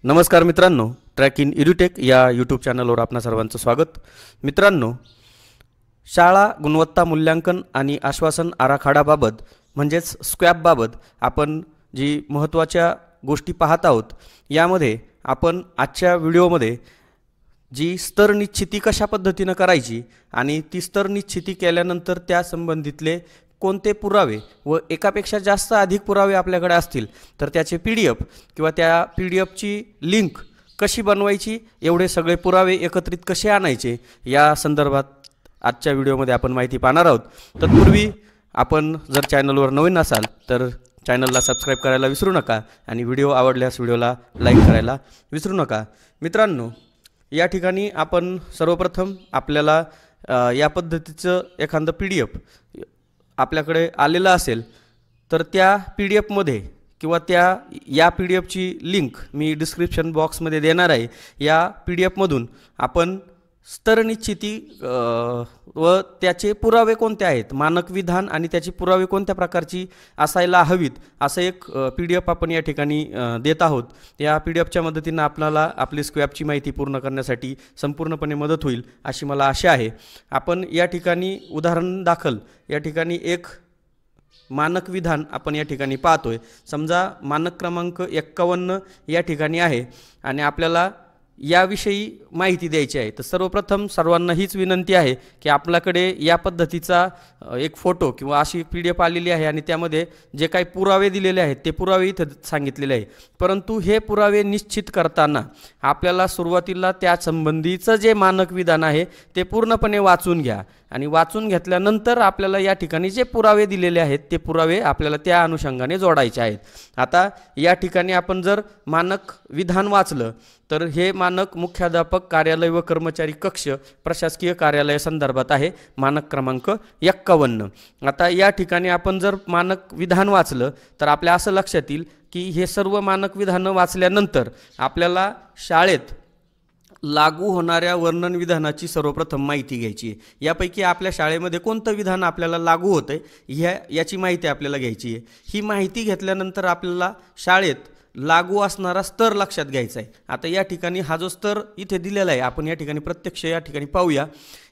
नमस्कार मित्रांनो, track in एड्युटेक या यूट्यूब चॅनलवर आपणा सर्वांचं स्वागत. मित्रांनो, शाळा गुणवत्ता मूल्यांकन आणि आश्वासन आराखड्याबाबत म्हणजेच स्क्वॅबबाबत आपण जी महत्त्वाच्या गोष्टी पाहत आहोत, यामध्ये आपण आजच्या व्हिडिओमध्ये जी स्तर निश्चिती कशा पद्धतीने करायची आणि ती स्तर निश्चिती केल्यानंतर त्या संबंधितले कोणते पुरावे व एकापेक्षा जास्त अधिक पुरावे आपल्याकडे असतील तर त्याचे PDF किंवा त्या PDFची लिंक कशी बनवायची, एवढे सगळे पुरावे एकत्रित कसे आणायचे या संदर्भात आजच्या व्हिडिओमध्ये आपण माहिती पाहणार आहोत. तत्पूर्वी आपण जर चॅनलवर नवीन असाल तर चॅनलला सबस्क्राइब करायला विसरू नका आणि व्हिडिओ आवडल्यास व्हिडिओला लाईक करायला विसरू नका. मित्रांनो, या ठिकाणी आपण सर्वप्रथम आपल्याला या पद्धतीचं एखादं PDF आपल्याकडे आलेलं असेल तर त्या PDF मध्ये किंवा या PDFची लिंक मी डिस्क्रिप्शन बॉक्समध्ये देणार आहे. या PDF मधून आपण स्तर निश्चिती व त्याचे पुरावे कोणते आहेत, मानक विधान आणि त्याची पुरावे कोणत्या प्रकारची असायला हवीत, असं एक PDF आपण या ठिकाणी देत आहोत. या PDFच्या मदतीने आपल्याला आपली स्क्वॅबची माहिती पूर्ण करण्यासाठी संपूर्णपणे मदत होईल अशी मला आशा आहे. आपण या ठिकाणी उदाहरण दाखल या ठिकाणी एक मानक विधान आपण या ठिकाणी पाहतोय. समजा मानक क्रमांक 51 या ठिकाणी आहे आणि आपल्याला याविषयी माहिती द्यायची आहे. तर सर्वप्रथम सर्वांना हीच विनंती आहे की आपल्याकडे या पद्धतीचा एक फोटो किंवा अशी PDF आलेली आहे आणि त्यामध्ये जे काही पुरावे दिलेले आहेत ते पुरावे इथं सांगितलेले आहे. परंतु हे पुरावे निश्चित करताना आपल्याला सुरुवातीला त्या संबंधीचं जे मानक विधान आहे ते पूर्णपणे वाचून घ्या आणि वाचून घेतल्यानंतर आपल्याला या ठिकाणी जे पुरावे दिलेले आहेत ते पुरावे आपल्याला त्या अनुषंगाने जोडायचे आहेत. आता या ठिकाणी आपण जर मानक विधान वाचलं तर हे मानक मुख्याध्यापक कार्यालय व कर्मचारी कक्ष प्रशासकीय कार्यालय संदर्भात आहे, मानक क्रमांक 51. आता या ठिकाणी आपण जर मानक विधान वाचलं तर आपल्या असं लक्षात येईल की हे सर्व मानक विधानं वाचल्यानंतर आपल्याला शाळेत लागू होणाऱ्या वर्णन विधानाची सर्वप्रथम माहिती घ्यायची आहे. यापैकी आपल्या शाळेमध्ये कोणतं विधान आपल्याला लागू होतं याची माहिती आपल्याला घ्यायची आहे. ही माहिती घेतल्यानंतर आपल्याला शाळेत लागू असणारा स्तर लक्षात घ्यायचा आहे. आता या ठिकाणी हा जो स्तर इथे दिलेला आहे आपण या ठिकाणी प्रत्यक्ष या ठिकाणी पाहूया.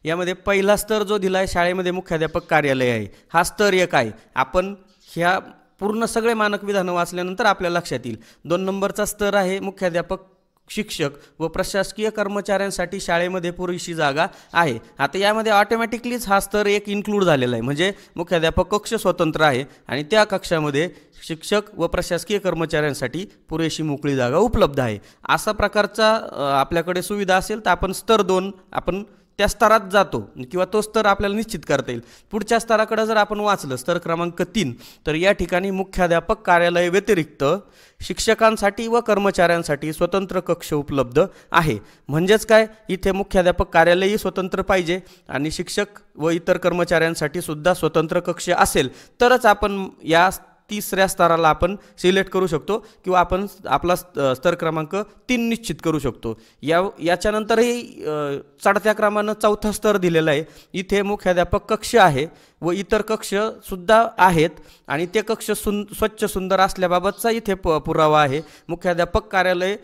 यामध्ये पहिला स्तर जो दिला आहे शाळेमध्ये मुख्याध्यापक कार्यालय आहे, हा स्तर 1 आहे. आपण ह्या पूर्ण सगळे मानक विधानं वाचल्यानंतर आपल्या लक्षात येईल. 2 नंबरचा स्तर आहे मुख्याध्यापक शिक्षक व प्रशासकीय कर्मचाऱ्यांसाठी शाळेमध्ये पुरेशी जागा आहे. आता यामध्ये ऑटोमॅटिकलीच हा स्तर 1 इन्क्लूड झालेला आहे, म्हणजे मुख्याध्यापक कक्ष स्वतंत्र आहे आणि त्या कक्षामध्ये शिक्षक व प्रशासकीय कर्मचाऱ्यांसाठी पुरेशी मोकळी जागा उपलब्ध आहे. असा प्रकारचा आपल्याकडे सुविधा असेल तर आपण स्तर 2 आपण त्या स्तरात जातो किंवा तो स्तर आपल्याला निश्चित करता येईल. पुढच्या स्तराकडे जर आपण वाचलं स्तर क्रमांक 3 तर या ठिकाणी मुख्याध्यापक कार्यालय व्यतिरिक्त शिक्षकांसाठी व कर्मचाऱ्यांसाठी स्वतंत्र कक्ष उपलब्ध आहे. म्हणजेच काय, इथे मुख्याध्यापक कार्यालयही स्वतंत्र पाहिजे आणि शिक्षक व इतर कर्मचाऱ्यांसाठी सुद्धा स्वतंत्र कक्ष असेल तरच आपण या 3ऱ्या स्तराला आपण सिलेक्ट करू शकतो किंवा आपण आपला स्तर क्रमांक 3 निश्चित करू शकतो. याच्यानंतरही चढत्या क्रमानं 4था स्तर दिलेला आहे. इथे मुख्याध्यापक कक्ष आहे व इतर कक्ष सुद्धा आहेत आणि ते कक्ष स्वच्छ सुंदर असल्याबाबतचा इथे पुरावा आहे. मुख्याध्यापक कार्यालय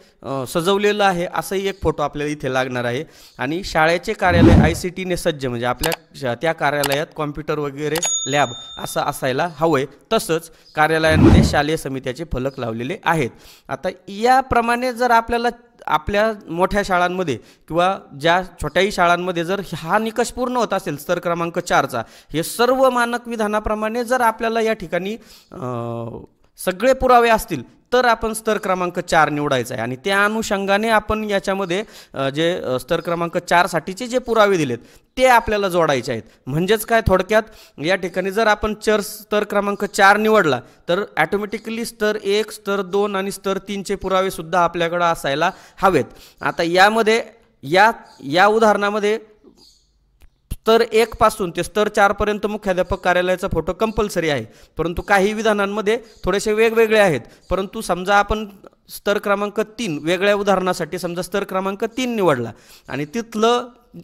सजवलेलं आहे असंही एक फोटो आपल्याला इथे लागणार आहे. आणि शाळेचे कार्यालय ICTने सज्ज, म्हणजे आपल्या त्या कार्यालयात कॉम्प्युटर वगैरे लॅब असं असायला हवंय. तसंच कार्यालयांमध्ये शालेय समित्याचे फलक लावलेले आहेत. आता याप्रमाणे जर आपल्याला आपल्या मोठ्या शाळांमध्ये किंवा ज्या छोट्याही शाळांमध्ये जर हा निकष पूर्ण होत असेल स्तर क्रमांक 4चा, हे सर्व मानक विधानाप्रमाणे जर आपल्याला या ठिकाणी सगळे पुरावे असतील तर आपण स्तर क्रमांक 4 निवडायचा आहे आणि त्या अनुषंगाने आपण याच्यामध्ये जे स्तर क्रमांक 4 साठीचे जे पुरावे दिलेत ते आपल्याला जोडायचे आहेत. म्हणजेच काय, थोडक्यात या ठिकाणी जर आपण स्तर क्रमांक 4 निवडला तर ऑटोमॅटिकली स्तर 1, स्तर 2 आणि स्तर 3चे पुरावे सुद्धा आपल्याकडे असायला हवेत. आता यामध्ये या उदाहरणामध्ये स्तर 1 पासून ते स्तर 4 पर्यंत मुख्याध्यापक कार्यालयाचा फोटो कंपल्सरी आहे, परंतु काही विधानांमध्ये थोडेसे वेगवेगळे आहेत. परंतु समजा आपण स्तर क्रमांक 3 वेगळ्या उदाहरणासाठी समजा स्तर क्रमांक 3 निवडला आणि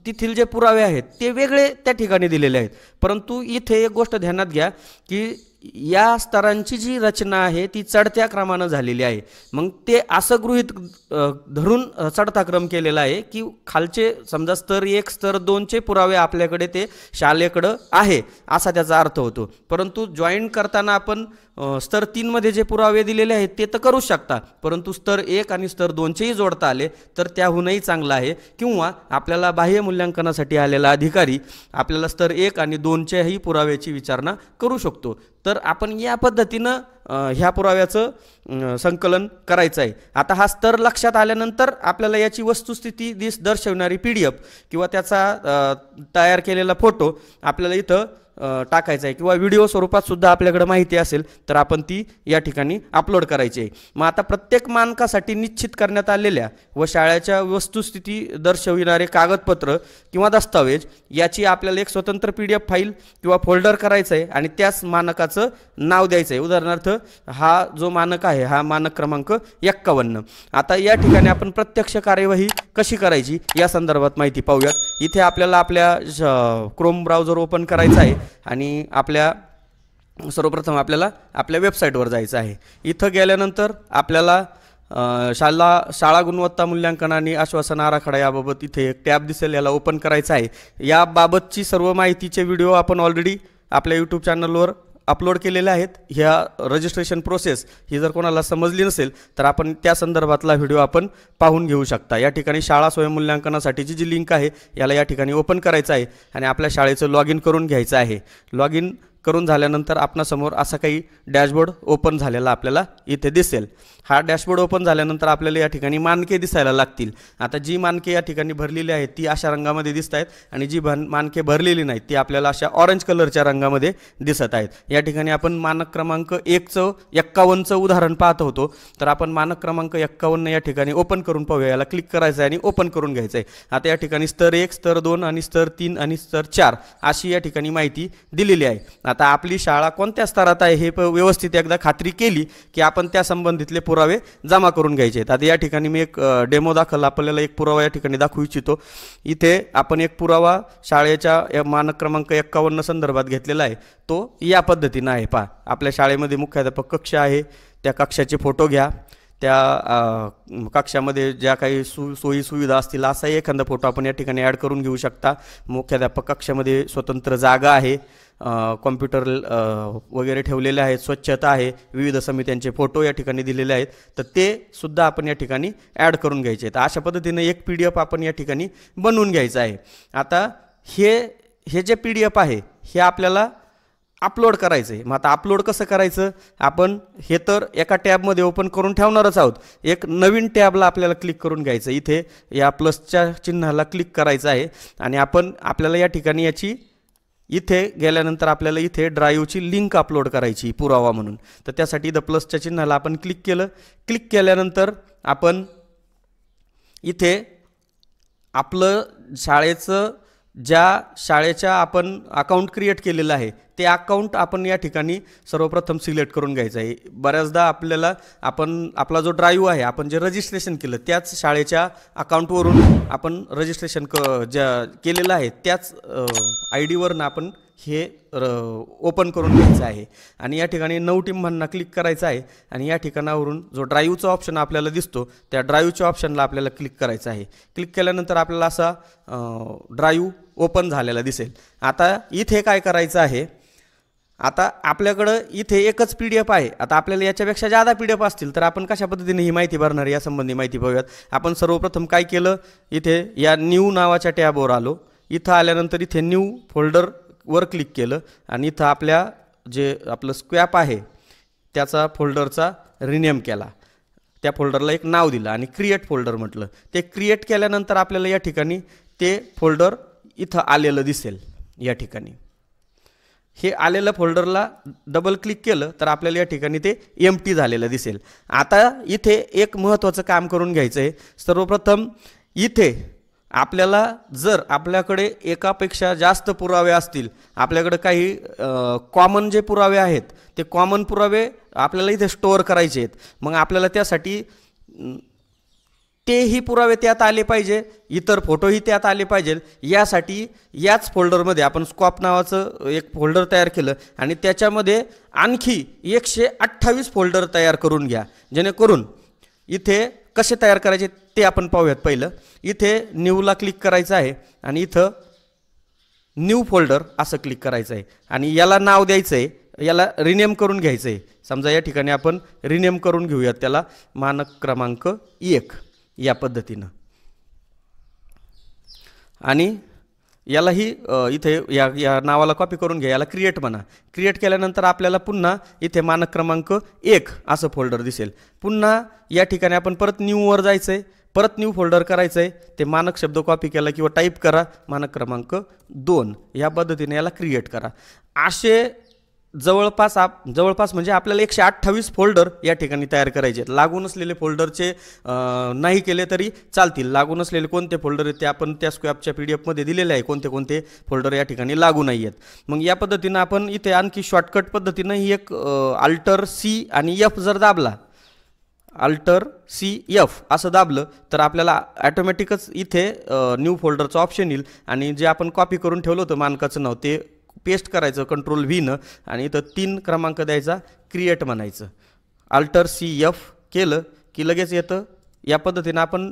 तिथील जे पुरावे आहेत ते वेगळे त्या ठिकाणी दिलेले आहेत. परंतु इथे एक गोष्ट ध्यानात घ्या की या स्तरांची जी रचना आहे ती चढत्या क्रमानं झालेली आहे। मग ते असं गृहीत धरून चढता क्रम केलेला आहे की खालचे समजा स्तर 1 स्तर 2चे पुरावे आपल्याकडे ते शाळेकडे आहे असा त्याचा अर्थ होतो। परंतु जॉईन करताना आपण स्तर 3 मध्ये जे पुरावे दिलेले आहेत ते तर करू शकता, परंतु स्तर 1 आणि स्तर 2चेही जोडता आले तर त्याहूनही चांगलं आहे। किंवा आपल्याला बाह्य मूल्यांकनासाठी आलेला अधिकारी आपल्याला स्तर 1 आणि 2च्याही पुराव्याची विचारणा करू शकतो। तर आपण या पद्धतीनं ह्या पुराव्याचं संकलन करायचं आहे। आता हा स्तर लक्षात आल्यानंतर आपल्याला याची वस्तुस्थिती दर्शवणारी PDF किंवा त्याचा तयार केलेला फोटो आपल्याला इथं टाकायचा आहे, किंवा व्हिडिओ स्वरूपात सुद्धा आपल्याकडे माहिती असेल तर आपण ती या ठिकाणी अपलोड करायची आहे। मग आता प्रत्येक मानकासाठी निश्चित करण्यात आलेल्या व शाळेच्या वस्तुस्थिती दर्शविणारे कागदपत्र किंवा दस्तावेज याची आपल्याला एक स्वतंत्र PDF फाईल किंवा फोल्डर करायचं आहे आणि त्याच मानकाचं नाव द्यायचं आहे। उदाहरणार्थ हा जो मानक आहे हा मानक क्रमांक 51। आता या ठिकाणी आपण प्रत्यक्ष कार्यवाही कशी करायची या संदर्भात माहिती पाहूयात। इथे आपल्याला आपल्या क्रोम ब्राउझर ओपन करायचा आहे आणि सर्वप्रथम आपल्याला आपल्या वेबसाईटवर जायचं आहे। इथं गेल्यानंतर आपल्याला शाळा गुणवत्ता मूल्यांकन आणि आश्वासन आराखडा याबाबत इथे एक टॅब दिसेल, याला ओपन करायचं आहे। याबाबतची सर्व माहितीचे व्हिडिओ आपण ऑलरेडी आपल्या यूट्यूब चॅनलवर अपलोड केलेले आहेत। ह्या रजिस्ट्रेशन प्रोसेस ही जर कोणाला समजली नसेल तर आपण त्या संदर्भातला व्हिडिओ आपण पाहून घेऊ शकता। या ठिकाणी शाळा स्वयंमूल्यांकनासाठीची जी लिंक आहे याला या ठिकाणी ओपन करायचं आहे आणि आपल्या शाळेचं लॉग इन करून घ्यायचं आहे। लॉग इन करून झाल्यानंतर आपणासमोर असा काही डॅशबोर्ड ओपन झालेला आपल्याला इथे दिसेल। हा डॅशबोर्ड ओपन झाल्यानंतर आपल्याला या ठिकाणी मानके दिसायला लागतील। आता जी मानके या ठिकाणी भरलेली आहेत ती अशा रंगामध्ये दिसत आहेत आणि जी मानके भरलेली नाहीत ती आपल्याला अशा ऑरेंज कलरच्या रंगामध्ये दिसत आहेत। या ठिकाणी आपण मानक क्रमांक 1चं 51चं उदाहरण पाहत होतो, तर आपण मानक क्रमांक 51 या ठिकाणी ओपन करून पाहूया। याला क्लिक करायचं आहे आणि ओपन करून घ्यायचं आहे। आता या ठिकाणी स्तर 1 स्तर 2 आणि स्तर 3 आणि स्तर 4 अशी या ठिकाणी माहिती दिलेली आहे। आता आपली शाळा कोणत्या स्तरात आहे हे व्यवस्थित एकदा खात्री केली की आपण त्या संबंधितले पुरावे जमा करून घ्यायचे आहेत। आता या ठिकाणी मी एक डेमो दाखल आपल्याला एक पुरावा या ठिकाणी दाखवू इच्छितो। इथे आपण एक पुरावा शाळेच्या मानक क्रमांक 51 संदर्भात घेतलेला आहे। तो या पद्धतीने आहे। पहा, आपल्या शाळेमध्ये मुख्याध्यापक कक्ष आहे, त्या कक्षाचे फोटो घ्या। त्या कक्षामध्ये ज्या काही सोयी सुविधा असतील असा एखादा फोटो आपण या ठिकाणी ॲड करून घेऊ शकता। मुख्याध्यापक कक्षामध्ये स्वतंत्र जागा आहे, कॉम्प्युटर वगैरे ठेवलेले आहेत, स्वच्छता आहे, विविध समित्यांचे फोटो या ठिकाणी दिलेले आहेत, तर ते सुद्धा आपण या ठिकाणी ॲड करून घ्यायचे आहेत। अशा पद्धतीने एक PDF आपण या ठिकाणी बनवून घ्यायचं आहे। आता हे जे PDF आहे हे आपल्याला अपलोड करायचं आहे। मग आता अपलोड कसं करायचं, आपण हे तर एका टॅबमध्ये ओपन करून ठेवणारच आहोत। एक नवीन टॅबला आपल्याला क्लिक करून घ्यायचं, इथे या प्लसच्या चिन्हाला क्लिक करायचं आहे आणि आपल्याला या ठिकाणी याची इथे गेल्यानंतर आपल्याला इथे ड्राईव्हची लिंक अपलोड करायची पुरावा म्हणून। तर त्यासाठी इथं प्लसच्या चिन्हाला आपण क्लिक केलं। क्लिक केल्यानंतर आपण इथे आपलं ज्या शाळेच्या आपण अकाउंट क्रिएट केलेलं आहे ते अकाउंट आपण या ठिकाणी सर्वप्रथम सिलेक्ट करून घ्यायचं आहे। बऱ्याचदा आपल्याला आपला जो ड्राईव्ह आहे आपण जे रजिस्ट्रेशन केलं त्याच शाळेच्या अकाउंटवरून आपण रजिस्ट्रेशन केलेलं आहे त्याच ID वरून आपण हे ओपन करून घ्यायचं आहे आणि या ठिकाणी नऊ टिंबांना क्लिक करायचं आहे आणि या ठिकाणावरून जो ड्राईव्हचा ऑप्शन आपल्याला दिसतो त्या ड्राईव्हच्या ऑप्शनला आपल्याला क्लिक करायचं आहे। क्लिक केल्यानंतर आपल्याला असा ड्राईव्ह ओपन झालेला दिसेल। आता इथे काय करायचं आहे, आता आपल्याकडं इथे एकच PDF आहे। आता आपल्याला याच्यापेक्षा जादा PDF असतील तर आपण कशा पद्धतीने ही माहिती भरणार यासंबंधी माहिती पाहूयात। आपण सर्वप्रथम काय केलं, इथे या न्यू नावाच्या टॅबवर आलो। इथं आल्यानंतर इथे न्यू फोल्डर वर क्लिक केलं आणि इथं आपलं स्क्वॅप आहे त्याचा फोल्डरचा रिनेम केला, त्या फोल्डरला एक नाव दिलं आणि क्रिएट फोल्डर म्हटलं। ते क्रिएट केल्यानंतर आपल्याला या ठिकाणी ते फोल्डर इथं आलेलं दिसेल। या ठिकाणी हे आलेलं फोल्डरला डबल क्लिक केलं तर आपल्याला या ठिकाणी ते एम्प्टी झालेलं दिसेल। आता इथे एक महत्त्वाचं काम करून घ्यायचं आहे। सर्वप्रथम इथे आपल्याला जर आपल्याकडे एकापेक्षा जास्त पुरावे असतील, आपल्याकडे काही कॉमन जे पुरावे आहेत ते कॉमन पुरावे आपल्याला इथे स्टोअर करायचे आहेत। मग आपल्याला त्यासाठी तेही पुरावे त्यात आले पाहिजे, इतर फोटोही त्यात आले पाहिजे। यासाठी याच फोल्डरमध्ये आपण स्कॉप नावाचं एक फोल्डर तयार केलं आणि त्याच्यामध्ये आणखी 128 फोल्डर तयार करून घ्या, जेणेकरून इथे कसे तयार करायचे ते आपण पाहूयात। पहिलं इथे न्यूला क्लिक करायचं आहे आणि इथं न्यू फोल्डर असं क्लिक करायचं आहे आणि याला नाव द्यायचं आहे, याला रिनेम करून घ्यायचं आहे। समजा या ठिकाणी आपण रिनेम करून घेऊयात त्याला मानक क्रमांक 1 या पद्धतीनं आणि यालाही इथे या नावाला कॉपी करून घ्या, याला क्रिएट म्हणा। क्रिएट केल्यानंतर आपल्याला पुन्हा इथे मानक क्रमांक 1 असं फोल्डर दिसेल। पुन्हा या ठिकाणी आपण परत न्यूवर जायचं आहे, परत न्यू फोल्डर करायचं आहे, ते मानक शब्द कॉपी केला किंवा टाईप करा मानक क्रमांक 2 या पद्धतीने याला क्रिएट करा। असे जवळपास म्हणजे आपल्याला 128 फोल्डर या ठिकाणी तयार करायचे आहेत। लागून असलेले फोल्डरचे नाही केले तरी चालतील, लागून असलेले कोणते फोल्डर आहेत ते आपण त्या स्क्वॅपच्या PDF मध्ये दिलेले आहे, कोणते कोणते फोल्डर या ठिकाणी लागू नाही आहेत। मग या पद्धतीनं आपण इथे आणखी शॉर्टकट पद्धतीनं ही एक Alt+C आणि F जर दाबला, Alt+C+F असं दाबलं तर आपल्याला ऑटोमॅटिकच इथे न्यू फोल्डरचं ऑप्शन येईल आणि जे आपण कॉपी करून ठेवलं होतं मानकाचं नाव ते पेस्ट करायचं Ctrl+V आणि इथं 3 क्रमांक द्यायचा, क्रिएट म्हणायचं। Alt+C+F केलं की लगेच येतं। या पद्धतीनं आपण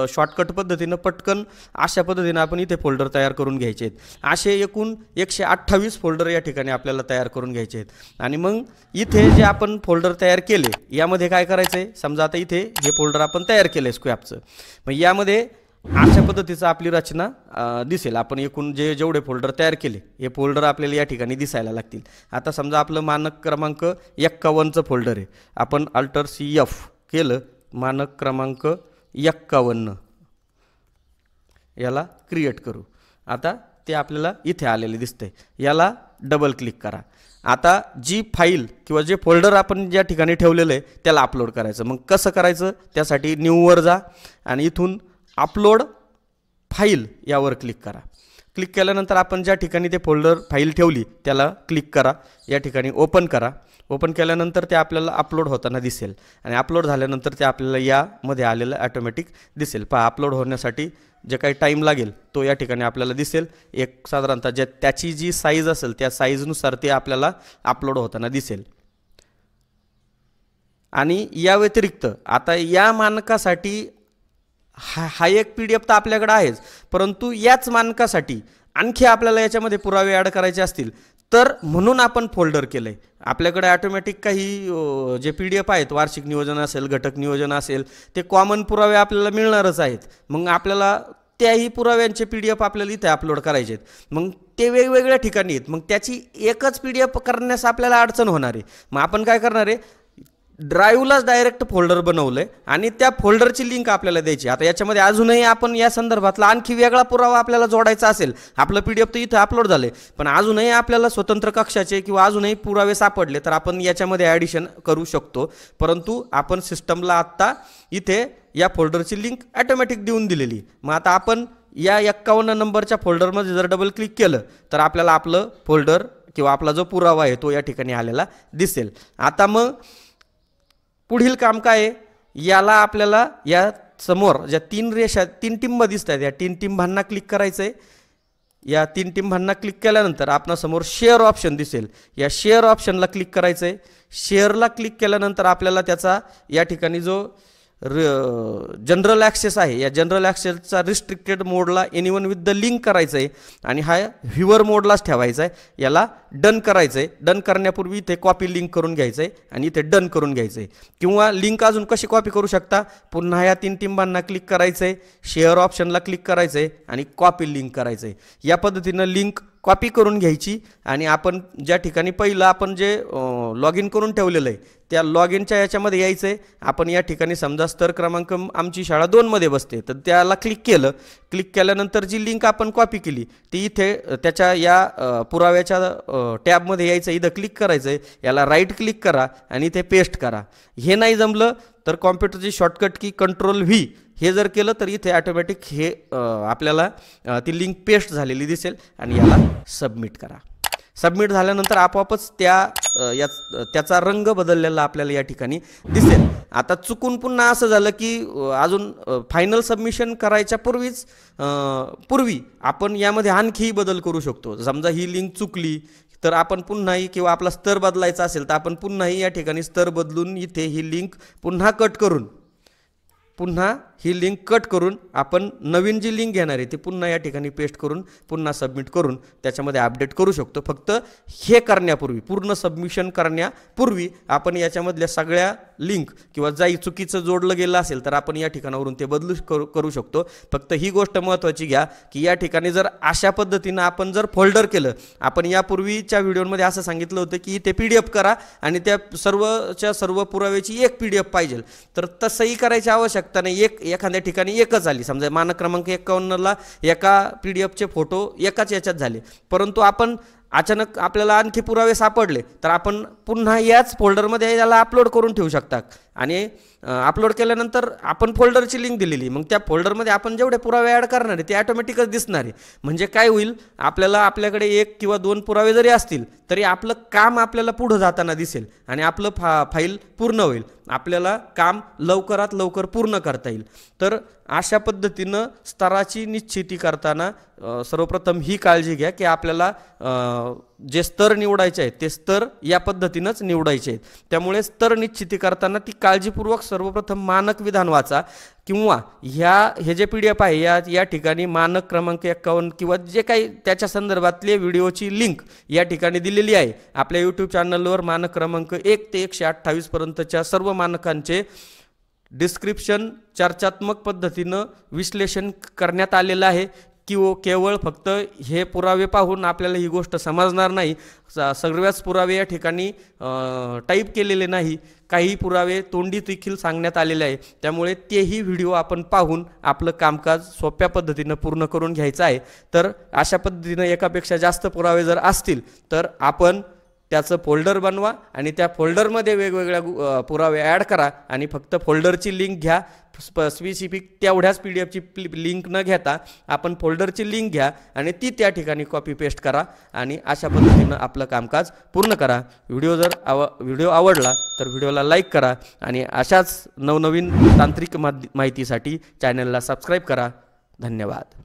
शॉर्टकट पद्धतीनं पटकन अशा पद्धतीनं आपण इथे फोल्डर तयार करून घ्यायचे आहेत। असे एकूण 128 फोल्डर या ठिकाणी आपल्याला तयार करून घ्यायचे आहेत आणि मग इथे जे आपण फोल्डर तयार केले यामध्ये काय करायचं आहे, समजा आता इथे हे फोल्डर आपण तयार केलं आहे स्क्वॅपचं, मग यामध्ये अशा पद्धतीचं आपली रचना दिसेल। आपण एकूण जेवढे फोल्डर तयार केले हे फोल्डर आपल्याला या ठिकाणी दिसायला लागतील। आता समजा आपलं मानक क्रमांक 51चं फोल्डर आहे, आपण Alt+C+F केलं, मानक क्रमांक 51 याला क्रिएट करू। आता ते आपल्याला इथे आलेले दिसतंय, याला डबल क्लिक करा। आता जी फाईल किंवा जे फोल्डर आपण ज्या ठिकाणी ठेवलेलं आहे त्याला अपलोड करायचं। मग कसं करायचं, त्यासाठी न्यूवर जा आणि इथून अपलोड फाईल यावर क्लिक करा। क्लिक केल्यानंतर आपण ज्या ठिकाणी ते फोल्डर फाईल ठेवली त्याला क्लिक करा, या ठिकाणी ओपन करा। ओपन केल्यानंतर ते आपल्याला अपलोड होताना दिसेल आणि अपलोड झाल्यानंतर ते आपल्याला यामध्ये आलेलं ऑटोमॅटिक दिसेल। पहा, अपलोड होण्यासाठी जे काही टाईम लागेल तो या ठिकाणी आपल्याला दिसेल। एक साधारणतः त्याची जी साईज असेल त्या साईजनुसार ते आपल्याला अपलोड होताना दिसेल। आणि या व्यतिरिक्त आता या मानकासाठी हा एक PDF तर आपल्याकडे आहेच, परंतु याच मानकासाठी आणखी आपल्याला याच्यामध्ये पुरावे ॲड करायचे असतील तर म्हणून आपण फोल्डर केलं आहे। आपल्याकडे ऑटोमॅटिक काही जे PDF आहेत, वार्षिक नियोजन असेल, घटक नियोजन असेल, ते कॉमन पुरावे आपल्याला मिळणारच आहेत। मग आपल्याला त्याही पुराव्यांचे PDF आपल्याला इथे अपलोड करायचे आहेत, मग ते वेगवेगळ्या ठिकाणी आहेत, मग त्याची एकच PDF करण्यास आपल्याला अडचण होणार आहे। मग आपण काय करणार आहे, ड्राईव्हलाच डायरेक्ट फोल्डर बनवलंय आणि त्या फोल्डरची लिंक आपल्याला द्यायची। आता याच्यामध्ये अजूनही आपण या संदर्भातला आणखी वेगळा पुरावा आपल्याला जोडायचा असेल, आपलं PDF तर इथे अपलोड झालंय, पण अजूनही आपल्याला स्वतंत्र कक्षाचे किंवा अजूनही पुरावे सापडले तर आपण याच्यामध्ये ॲडिशन करू शकतो। परंतु आपण सिस्टमला आत्ता इथे या फोल्डरची लिंक ऑटोमॅटिक देऊन दिलेली। मग आता आपण या 51 नंबरच्या फोल्डरमध्ये जर डबल क्लिक केलं तर आपल्याला आपलं फोल्डर किंवा आपला जो पुरावा आहे तो या ठिकाणी आलेला दिसेल। आता मग पुढील काम काय आहे, याला आपल्याला या समोर ज्या 3 रेषा 3 टिंब दिसतात या 3 टिंबांना क्लिक करायचं आहे। या 3 टिंबांना क्लिक केल्यानंतर आपणासमोर शेअर ऑप्शन दिसेल, या शेअर ऑप्शनला क्लिक करायचं आहे। शेअरला क्लिक केल्यानंतर आपल्याला त्याचा या ठिकाणी जो जनरल ॲक्सेस आहे या जनरल ॲक्सेसचा रिस्ट्रिक्टेड मोडला एनीवन विथ द लिंक करायचं आहे आणि हा व्ह्युअर मोडलाच ठेवायचा आहे। याला डन करायचं आहे। डन करण्यापूर्वी इथे कॉपी लिंक करून घ्यायचं आहे आणि इथे डन करून घ्यायचं आहे। किंवा लिंक अजून कशी कॉपी करू शकता, पुन्हा या 3 टिंबांना क्लिक करायचं आहे, शेअर ऑप्शनला क्लिक करायचं आहे आणि कॉपी लिंक करायचं आहे। या पद्धतीनं लिंक कॉपी करून घ्यायची आणि आपण ज्या ठिकाणी पहिलं आपण जे लॉग इन करून ठेवलेलं आहे त्या लॉग इनच्या याच्यामध्ये यायचं आहे। आपण या ठिकाणी समजा स्तर क्रमांक आमची शाळा 2 मध्ये बसते तर त्याला क्लिक केलं, क्लिक केल्यानंतर जी लिंक आपण कॉपी केली ती इथे त्याच्या या पुराव्याच्या टॅबमध्ये यायचं, इथं क्लिक करायचं आहे, याला राईट क्लिक करा आणि इथे पेस्ट करा। हे नाही जमलं तर कॉम्प्युटरची शॉर्टकट की Ctrl+V हे जर केलं तर इथे ऑटोमॅटिक हे आपल्याला ती लिंक पेस्ट झालेली दिसेल आणि याला सबमिट करा। सबमिट झाल्यानंतर आपोआपच त्याचा रंग बदललेला आपल्याला या ठिकाणी दिसेल। आता चुकून पुन्हा असं झालं की अजून फायनल सबमिशन करायच्या पूर्वी आपण यामध्ये आणखीही बदल करू शकतो। समजा ही लिंक चुकली तर आपण पुन्हाही, किंवा आपला स्तर बदलायचा असेल तर आपण पुन्हाही या ठिकाणी स्तर बदलून इथे ही लिंक पुन्हा कट करून आपण नवीन जी लिंक घेणार आहे ती पुन्हा या ठिकाणी पेस्ट करून पुन्हा सबमिट करून त्याच्यामध्ये अपडेट करू शकतो। फक्त हे करण्यापूर्वी, पूर्ण सबमिशन करण्यापूर्वी आपण याच्यामधल्या सगळ्या लिंक किंवा जाई चुकीचं जोडलं गेलं असेल तर आपण या ठिकाणावरून ते करू शकतो। फक्त ही गोष्ट महत्त्वाची घ्या की या ठिकाणी जर अशा पद्धतीनं आपण जर फोल्डर केलं, आपण यापूर्वीच्या व्हिडिओमध्ये असं सांगितलं होतं की ते PDF करा आणि त्या सर्व पुराव्याची एक PDF पाहिजे, तर तसंही करायची आवश्यकता नाही। एखाद्या ठिकाणी एकच आली, समजा मानक क्रमांक 51ला एका PDFचे फोटो एकाच याच्यात झाले, परंतु आपण अचानक आपल्याला आणखी पुरावे सापडले तर आपण पुन्हा याच फोल्डरमध्ये याला अपलोड करून ठेवू शकता आणि अपलोड केल्यानंतर आपण फोल्डरची लिंक दिलेली, मग त्या फोल्डरमध्ये आपण जेवढे पुरावे ॲड करणार आहे ते ऑटोमॅटिकच दिसणार आहे। म्हणजे काय होईल, आपल्याकडे 1 किंवा 2 पुरावे जरी असतील तरी आपलं काम आपल्याला पुढे जाताना दिसेल आणि आपलं फाईल पूर्ण होईल, आपल्याला काम लवकरात लवकर पूर्ण करता येईल। तर अशा पद्धतीनं स्तराची निश्चिती करताना सर्वप्रथम ही काळजी घ्या की आपल्याला जे स्तर निवडायचे आहेत ते स्तर या पद्धतीनंच निवडायचे आहेत। त्यामुळे स्तर निश्चिती करताना ती काळजीपूर्वक सर्वप्रथम मानक विधान वाचा, किंवा हे जे PDF आहे या ठिकाणी मानक क्रमांक 51 किंवा जे काही त्याच्या संदर्भातले व्हिडिओची लिंक या ठिकाणी दिलेली आहे। आपल्या यूट्यूब चॅनलवर मानक क्रमांक 1 ते 128 पर्यंतच्या सर्व मानकांचे डिस्क्रिप्शन चर्चात्मक पद्धतीनं विश्लेषण करण्यात आलेलं आहे। केवळ फक्त हे पुरावे पाहून आपल्याला ही गोष्ट समजणार नाही, सगळ्याच पुरावे या ठिकाणी टाईप केलेले नाही, काही पुरावे तोंडी देखील सांगण्यात आलेले आहे। त्यामुळे तेही व्हिडिओ आपण पाहून आपलं कामकाज सोप्या पद्धतीनं पूर्ण करून घ्यायचं आहे। तर अशा पद्धतीनं एकापेक्षा जास्त पुरावे जर असतील तर आपण त्याचं फोल्डर बनवा आणि त्या फोल्डरमध्ये वेगवेगळ्या पुरावे ॲड करा आणि फक्त फोल्डरची लिंक घ्या। स्पेसिफिक तेवढ्याच PDFची लिंक न घेता आपण फोल्डरची लिंक घ्या आणि ती त्या ठिकाणी कॉपी पेस्ट करा आणि अशा पद्धतीनं आपलं कामकाज पूर्ण करा। व्हिडिओ आवडला तर व्हिडिओला लाईक करा आणि अशाच नवनवीन तांत्रिक माहितीसाठी चॅनलला सबस्क्राईब करा। धन्यवाद।